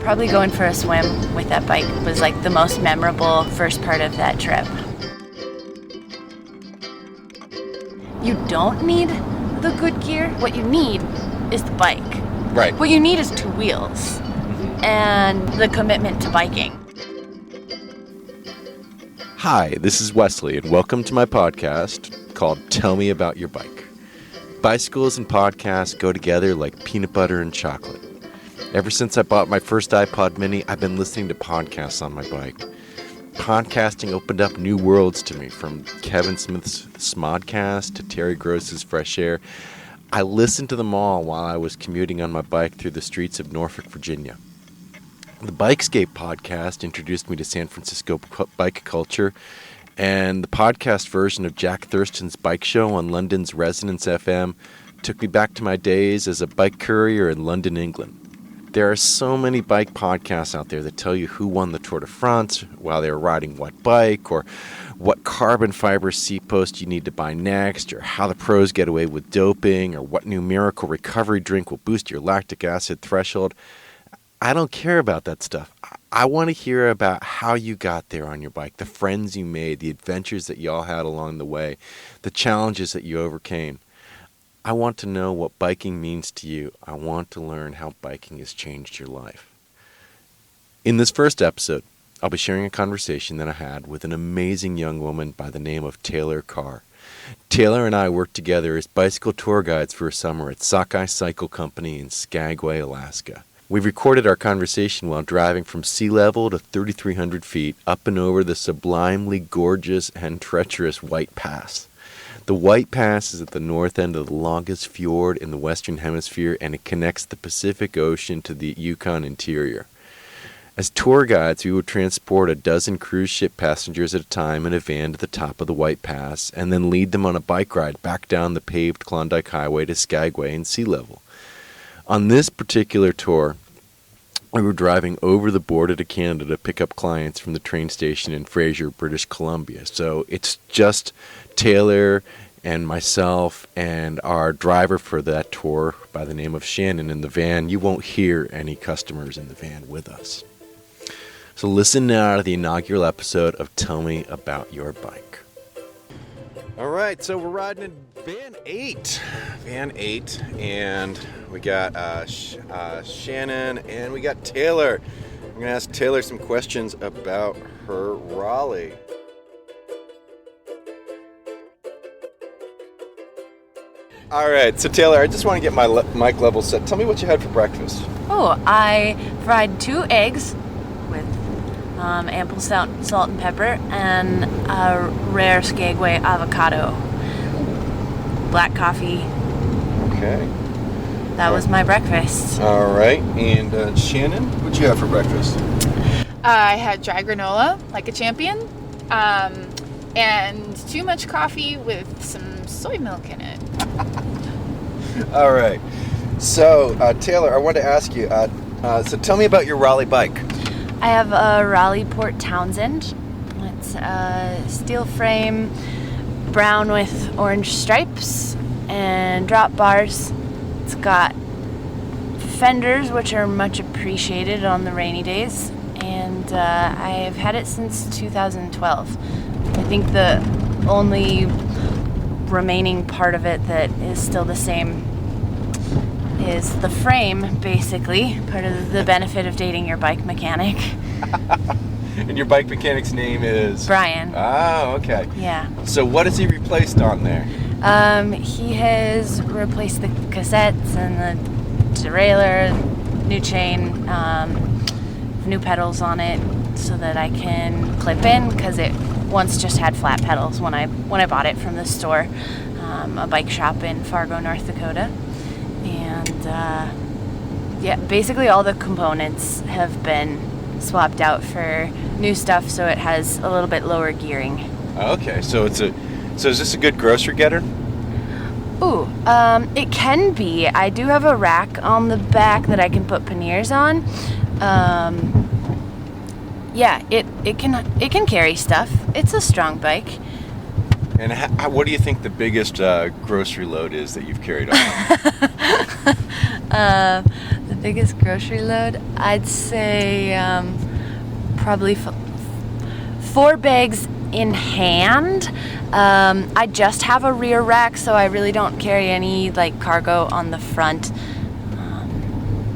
Probably going for a swim with that bike was like the most memorable first part of that trip. You don't need the good gear. What you need is the bike. Right. What you need is two wheels and the commitment to biking. Hi, this is Wesley, and welcome to my podcast called Tell Me About Your Bike. Bicycles and podcasts go together like peanut butter and chocolate. Ever since I bought my first iPod mini, I've been listening to podcasts on my bike. Podcasting opened up new worlds to me, from Kevin Smith's Smodcast to Terry Gross's Fresh Air. I listened to them all while I was commuting on my bike through the streets of Norfolk, Virginia. The Bikescape podcast introduced me to San Francisco bike culture, and the podcast version of Jack Thurston's Bike Show on London's Resonance FM took me back to my days as a bike courier in London, England. There are so many bike podcasts out there that tell you who won the Tour de France while they were riding what bike, or what carbon fiber seat post you need to buy next, or how the pros get away with doping, or what new miracle recovery drink will boost your lactic acid threshold. I don't care about that stuff. I want to hear about how you got there on your bike, the friends you made, the adventures that you all had along the way, the challenges that you overcame. I want to know what biking means to you. I want to learn how biking has changed your life. In this first episode, I'll be sharing a conversation that I had with an amazing young woman by the name of Taylor Carr. Taylor and I worked together as bicycle tour guides for a summer at Sockeye Cycle Company in Skagway, Alaska. We recorded our conversation while driving from sea level to 3,300 feet up and over the sublimely gorgeous and treacherous White Pass. The White Pass is at the north end of the longest fjord in the Western Hemisphere, and it connects the Pacific Ocean to the Yukon interior. As tour guides, we would transport a dozen cruise ship passengers at a time in a van to the top of the White Pass, and then lead them on a bike ride back down the paved Klondike Highway to Skagway and sea level. On this particular tour, we were driving over the border to Canada to pick up clients from the train station in Fraser, British Columbia. So it's just Taylor and myself and our driver for that tour by the name of Shannon in the van. You won't hear any customers in the van with us. So listen now to the inaugural episode of Tell Me About Your Bike. All right, so we're riding in Van 8, and we got Shannon and we got Taylor. I'm going to ask Taylor some questions about her Raleigh. All right, so Taylor, I just want to get my mic level set. Tell me what you had for breakfast. Oh, I fried 2 eggs with ample salt and pepper, and a rare Skagway avocado. Black coffee. Okay. That was my breakfast. All right, and Shannon, what'd you have for breakfast? I had dry granola, like a champion, and too much coffee with some soy milk in it. All right. So, Taylor, I wanted to ask you, so tell me about your Raleigh bike. I have a Raleigh Port Townsend. It's a steel frame, brown with orange stripes and drop bars. It's got fenders, which are much appreciated on the rainy days, and I've had it since 2012. I think the only remaining part of it that is still the same is the frame, basically. Part of the benefit of dating your bike mechanic. And your bike mechanic's name is? Brian. Oh, okay. Yeah. So what has he replaced on there? He has replaced the cassettes and the derailleur, new chain, new pedals on it so that I can clip in, because it once just had flat pedals when I bought it from the store, a bike shop in Fargo, North Dakota. And yeah, basically all the components have been swapped out for new stuff, so it has a little bit lower gearing. Okay, so is this a good grocery getter? Ooh, it can be. I do have a rack on the back that I can put panniers on. Yeah, it can carry stuff. It's a strong bike. And what do you think the biggest grocery load is that you've carried on? The Biggest grocery load? I'd say probably 4 bags in hand. I just have a rear rack, so I really don't carry any like cargo on the front.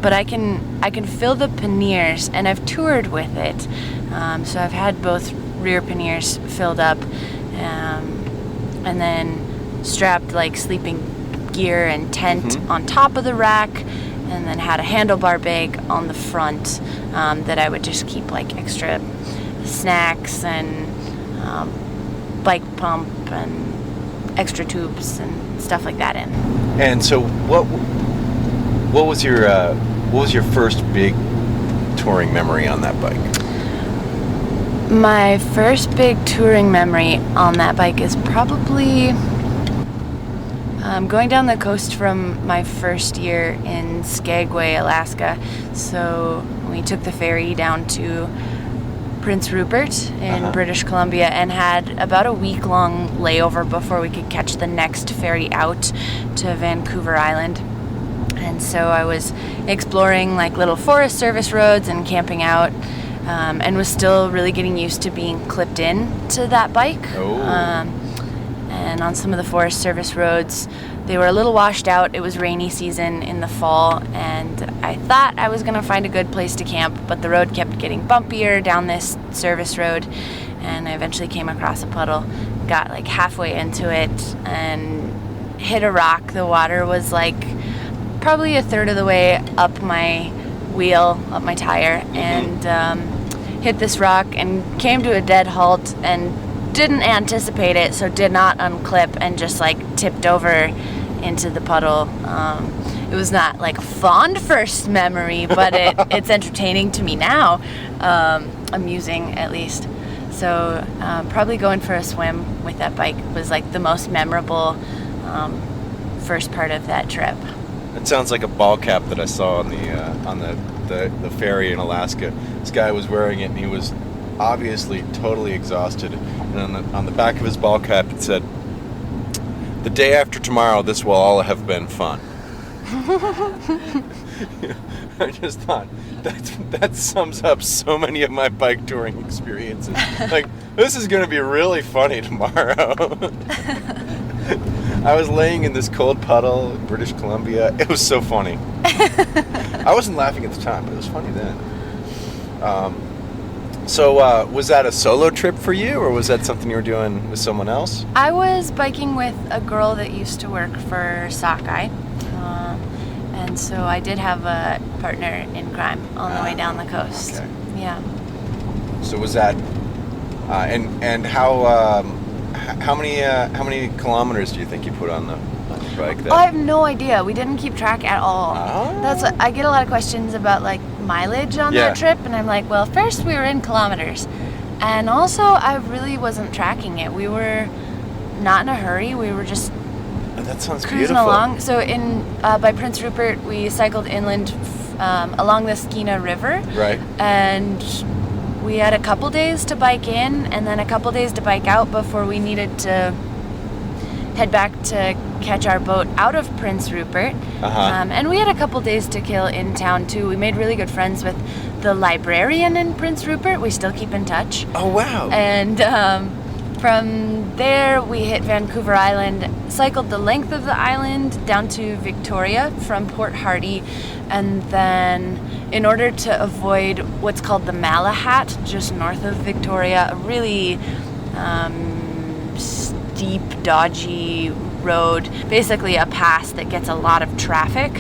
But I can fill the panniers, and I've toured with it. So I've had both rear panniers filled up, and then strapped like sleeping gear and tent on top of the rack, and then had a handlebar bag on the front that I would just keep like extra snacks and bike pump and extra tubes and stuff like that in. And so, what was your first big touring memory on that bike? My first big touring memory on that bike is probably going down the coast from my first year in Skagway, Alaska. So we took the ferry down to Prince Rupert in British Columbia and had about a week-long layover before we could catch the next ferry out to Vancouver Island. And so I was exploring like little Forest Service roads and camping out, and was still really getting used to being clipped in to that bike. And on some of the Forest Service roads, they were a little washed out. It was rainy season in the fall, and I thought I was going to find a good place to camp, but the road kept getting bumpier down this service road, and I eventually came across a puddle, got like halfway into it, and hit a rock. The water was like probably a third of the way up my wheel, up my tire, and hit this rock and came to a dead halt and didn't anticipate it, so did not unclip and just like tipped over into the puddle. It was not like a fond first memory, but it's entertaining to me now, amusing at least. So probably going for a swim with that bike was like the most memorable first part of that trip. It sounds like a ball cap that I saw on the ferry in Alaska. This guy was wearing it, and he was obviously totally exhausted. And on the back of his ball cap, it said, "The day after tomorrow, this will all have been fun." I just thought that sums up so many of my bike touring experiences. Like, this is going to be really funny tomorrow. I was laying in this cold puddle in British Columbia. It was so funny. I wasn't laughing at the time, but it was funny then. So was that a solo trip for you, or was that something you were doing with someone else? I was biking with a girl that used to work for Sockeye. And so I did have a partner in crime on the way down the coast. Okay. Yeah. So was that, and how many kilometers do you think you put on the bike then? I have no idea. We didn't keep track at all. Oh. That's what, I get a lot of questions about like mileage on that trip, and I'm like, well, first we were in kilometers, and also I really wasn't tracking it. We were not in a hurry. We were just that sounds cruising beautiful. along. So in by Prince Rupert, we cycled inland along the Skeena River. Right. And we had a couple days to bike in, and then a couple days to bike out before we needed to head back to catch our boat out of Prince Rupert. And we had a couple days to kill in town too. We made really good friends with the librarian in Prince Rupert. We still keep in touch. Oh, wow. And from there, we hit Vancouver Island, cycled the length of the island down to Victoria from Port Hardy, and then in order to avoid what's called the Malahat, just north of Victoria, a really steep, dodgy road, basically a pass that gets a lot of traffic.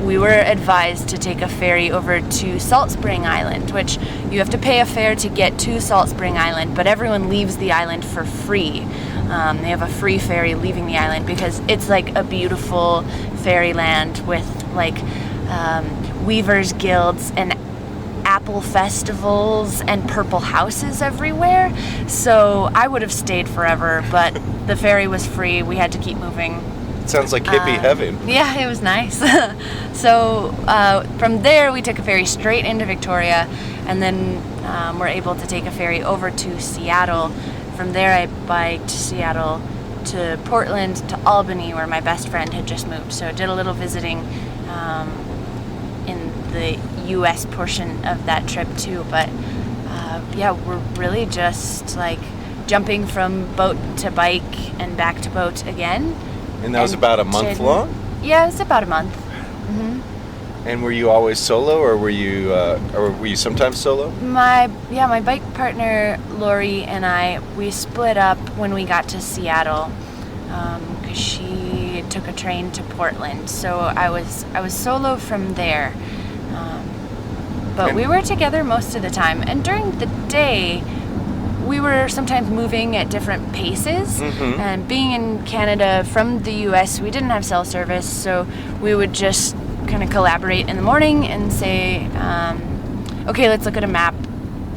We were advised to take a ferry over to Salt Spring Island, which you have to pay a fare to get to Salt Spring Island, but everyone leaves the island for free. They have a free ferry leaving the island because it's like a beautiful fairyland with like weavers' guilds and apple festivals and purple houses everywhere. So I would have stayed forever, but the ferry was free. We had to keep moving. It sounds like hippie heaven. Yeah, it was nice. So from there, we took a ferry straight into Victoria, and then we're able to take a ferry over to Seattle. From there, I biked Seattle to Portland to Albany, where my best friend had just moved. So I did a little visiting the U.S. portion of that trip too. But yeah, we're really just like jumping from boat to bike and back to boat again. And that was about a month long? Yeah, it was about a month. And were you always solo, or were you sometimes solo? My bike partner Lori and we split up when we got to Seattle, because she took a train to Portland. So I was solo from there, but we were together most of the time. And during the day, we were sometimes moving at different paces. And being in Canada from the U.S., we didn't have cell service, so we would just kind of collaborate in the morning and say, okay, let's look at a map.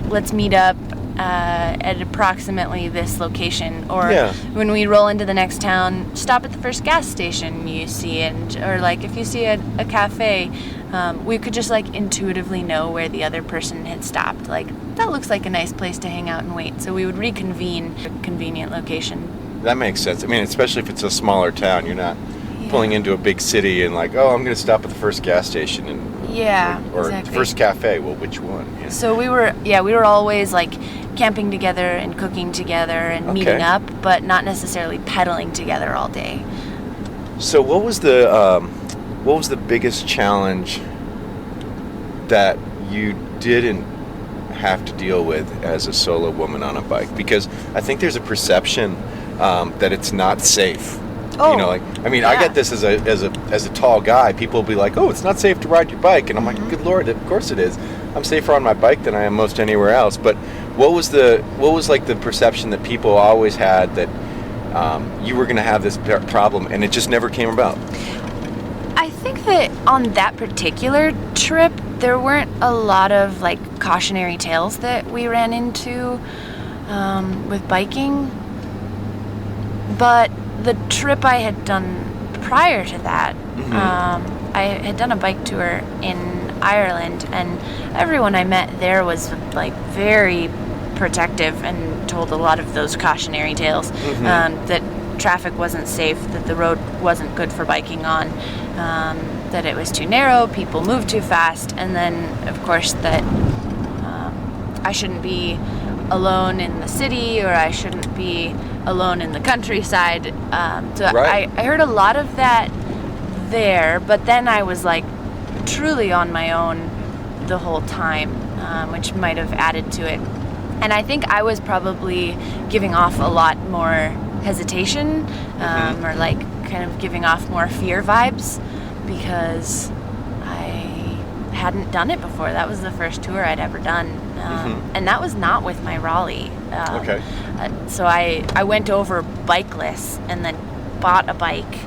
Let's meet up at approximately this location. Or when we roll into the next town, stop at the first gas station you see. Or like if you see a cafe, we could just like intuitively know where the other person had stopped. Like, that looks like a nice place to hang out and wait. So we would reconvene at a convenient location. That makes sense. I mean, especially if it's a smaller town, you're not pulling into a big city and like, oh, I'm going to stop at the first gas station or exactly. First cafe. Well, which one? Yeah. So we were always like camping together and cooking together and meeting up, but not necessarily pedaling together all day. So what was the biggest challenge that you didn't have to deal with as a solo woman on a bike? Because I think there's a perception that it's not safe. Oh, I get this as a tall guy. People will be like, "Oh, it's not safe to ride your bike," and I'm like, "Good Lord, of course it is. I'm safer on my bike than I am most anywhere else." But what was like the perception that people always had that you were going to have this problem, and it just never came about? I think that on that particular trip, there weren't a lot of like cautionary tales that we ran into with biking, but the trip I had done prior to that, I had done a bike tour in Ireland, and everyone I met there was like very protective and told a lot of those cautionary tales, that traffic wasn't safe, that the road wasn't good for biking on, that it was too narrow, people moved too fast, and then of course that I shouldn't be alone in the city, or I shouldn't be alone in the countryside. I heard a lot of that there, but then I was like truly on my own the whole time, which might have added to it. And I think I was probably giving off a lot more hesitation, or like kind of giving off more fear vibes, because I hadn't done it before. That was the first tour I'd ever done. And that was not with my Raleigh. So I went over bikeless and then bought a bike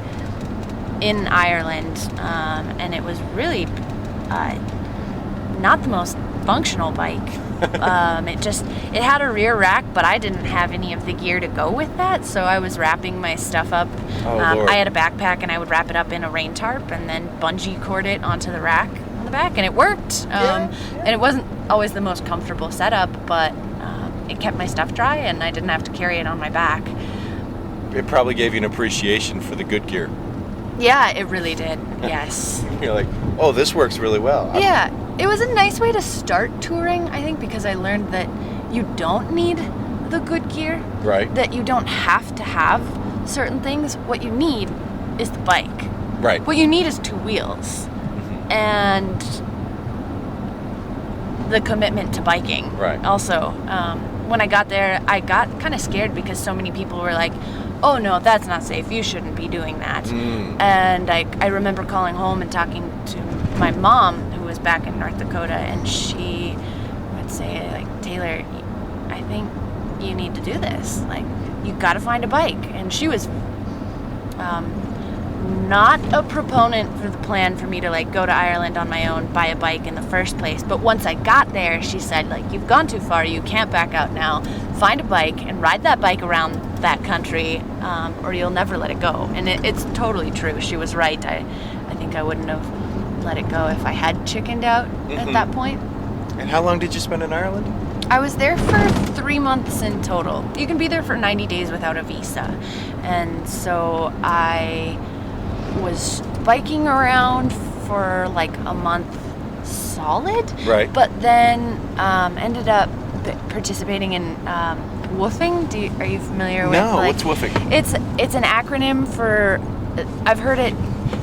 in Ireland, and it was really not the most functional bike. It had a rear rack, but I didn't have any of the gear to go with that, so I was wrapping my stuff up. I had a backpack, and I would wrap it up in a rain tarp and then bungee cord it onto the rack on the back, and it worked. And it wasn't always the most comfortable setup, but it kept my stuff dry, and I didn't have to carry it on my back. It probably gave you an appreciation for the good gear. Yeah, it really did. Yes. You're like, oh, this works really well. Yeah. It was a nice way to start touring, I think, because I learned that you don't need the good gear. Right. That you don't have to have certain things. What you need is the bike. Right. What you need is two wheels. And the commitment to biking. Right. Also, when I got there, I got kind of scared because so many people were like, oh no, that's not safe. You shouldn't be doing that. And I remember calling home and talking to my mom, who was back in North Dakota, and she would say, like, Taylor, I think you need to do this. Like, you got to find a bike. And she was not a proponent for the plan for me to like go to Ireland on my own, buy a bike in the first place. But once I got there, she said, like, you've gone too far, you can't back out now. Find a bike and ride that bike around that country, or you'll never let it go. And it's totally true. She was right. I think I wouldn't have let it go if I had chickened out at that point. And how long did you spend in Ireland? I was there for 3 months in total. You can be there for 90 days without a visa. And so I was biking around for like a month solid. Right. But then ended up participating in woofing. Are you familiar with? No, what's woofing? It's an acronym for. I've heard it.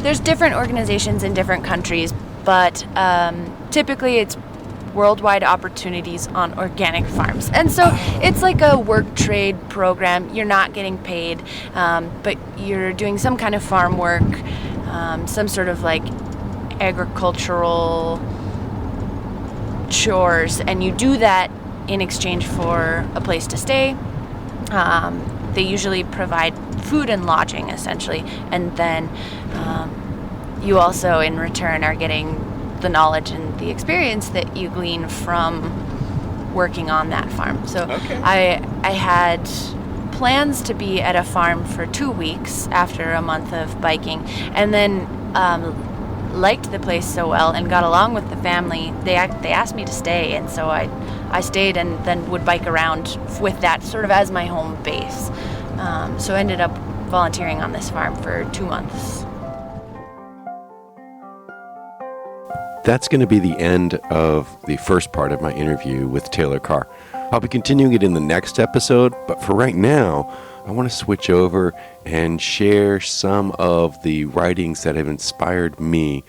There's different organizations in different countries, but typically it's worldwide opportunities on organic farms. And so it's like a work trade program. You're not getting paid, but you're doing some kind of farm work, some sort of like agricultural chores, and you do that in exchange for a place to stay. They usually provide food and lodging, essentially, and then you also, in return, are getting the knowledge and the experience that you glean from working on that farm. So I had plans to be at a farm for 2 weeks after a month of biking, and then liked the place so well and got along with the family. They asked me to stay, and so I stayed and then would bike around with that sort of as my home base. So ended up volunteering on this farm for 2 months. That's going to be the end of the first part of my interview with Taylor Carr. I'll be continuing it in the next episode, but for right now, I want to switch over and share some of the writings that have inspired me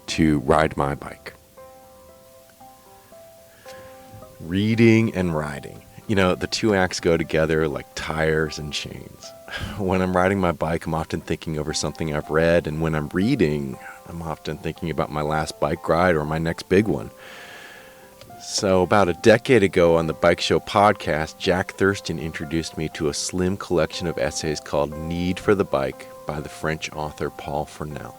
to ride my bike. Reading and riding. You know, the two acts go together like tires and chains. When I'm riding my bike, I'm often thinking over something I've read, and when I'm reading, I'm often thinking about my last bike ride or my next big one. So about a decade ago on the Bike Show podcast, Jack Thurston introduced me to a slim collection of essays called Need for the Bike by the French author Paul Fournel.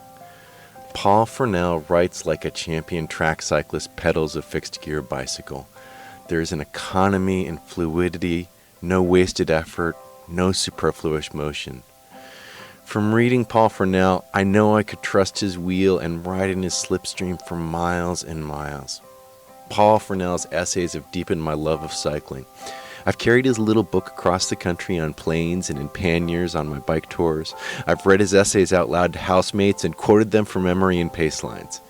Paul Fournel writes like a champion track cyclist pedals a fixed-gear bicycle. There's an economy and fluidity, no wasted effort, no superfluous motion. From reading Paul Fournel, I know I could trust his wheel and ride in his slipstream for miles and miles. Paul Fournel's essays have deepened my love of cycling. I've carried his little book across the country on planes and in panniers on my bike tours. I've read his essays out loud to housemates and quoted them from memory in pace lines.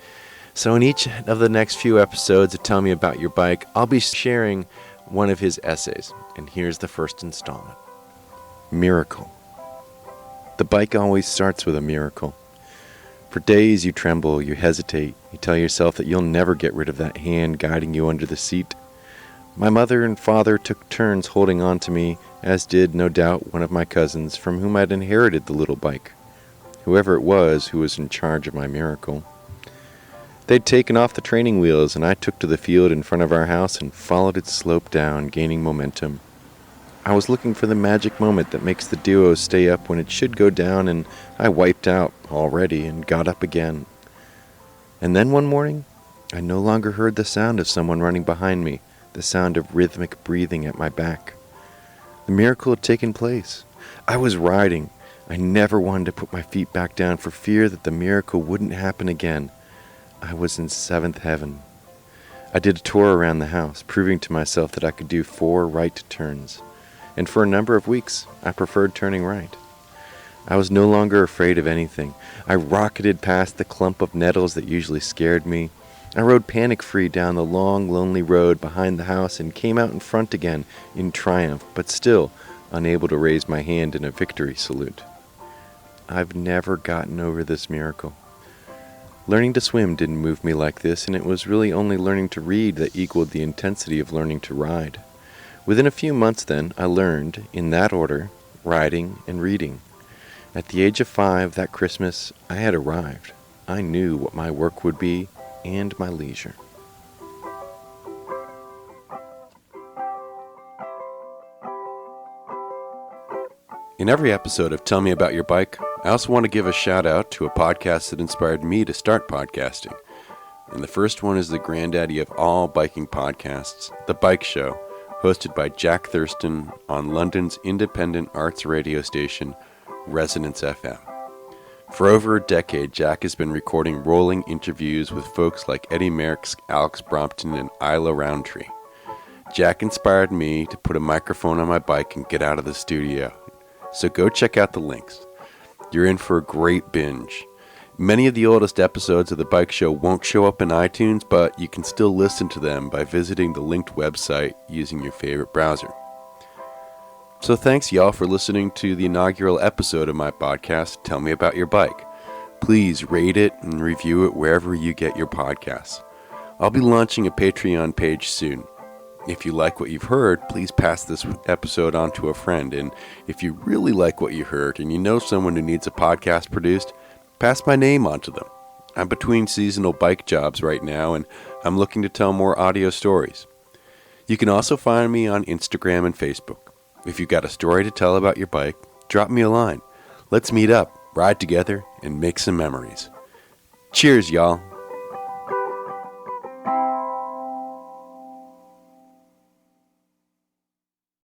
So in each of the next few episodes of Tell Me About Your Bike, I'll be sharing one of his essays. And here's the first installment. Miracle. The bike always starts with a miracle. For days you tremble, you hesitate, you tell yourself that you'll never get rid of that hand guiding you under the seat. My mother and father took turns holding on to me, as did, no doubt, one of my cousins from whom I'd inherited the little bike. Whoever it was who was in charge of my miracle. They'd taken off the training wheels, and I took to the field in front of our house and followed its slope down, gaining momentum. I was looking for the magic moment that makes the duo stay up when it should go down, and I wiped out already and got up again. And then one morning, I no longer heard the sound of someone running behind me, the sound of rhythmic breathing at my back. The miracle had taken place. I was riding. I never wanted to put my feet back down for fear that the miracle wouldn't happen again. I was in seventh heaven. I did a tour around the house, proving to myself that I could do 4 right turns. And for a number of weeks, I preferred turning right. I was no longer afraid of anything. I rocketed past the clump of nettles that usually scared me. I rode panic-free down the long, lonely road behind the house and came out in front again in triumph, but still unable to raise my hand in a victory salute. I've never gotten over this miracle. Learning to swim didn't move me like this, and it was really only learning to read that equaled the intensity of learning to ride. Within a few months, then, I learned, in that order, riding and reading. At the age of 5 that Christmas, I had arrived. I knew what my work would be and my leisure. In every episode of Tell Me About Your Bike, I also want to give a shout out to a podcast that inspired me to start podcasting. And the first one is the granddaddy of all biking podcasts, The Bike Show, hosted by Jack Thurston on London's independent arts radio station, Resonance FM. For over a decade, Jack has been recording rolling interviews with folks like Eddie Merckx, Alex Brompton, and Isla Roundtree. Jack inspired me to put a microphone on my bike and get out of the studio. So go check out the links. You're in for a great binge. Many of the oldest episodes of The Bike Show won't show up in iTunes, but you can still listen to them by visiting the linked website using your favorite browser. So thanks y'all for listening to the inaugural episode of my podcast, Tell Me About Your Bike. Please rate it and review it wherever you get your podcasts. I'll be launching a Patreon page soon. If you like what you've heard, please pass this episode on to a friend. And if you really like what you heard and you know someone who needs a podcast produced, pass my name on to them. I'm between seasonal bike jobs right now, and I'm looking to tell more audio stories. You can also find me on Instagram and Facebook. If you've got a story to tell about your bike, drop me a line. Let's meet up, ride together, and make some memories. Cheers, y'all.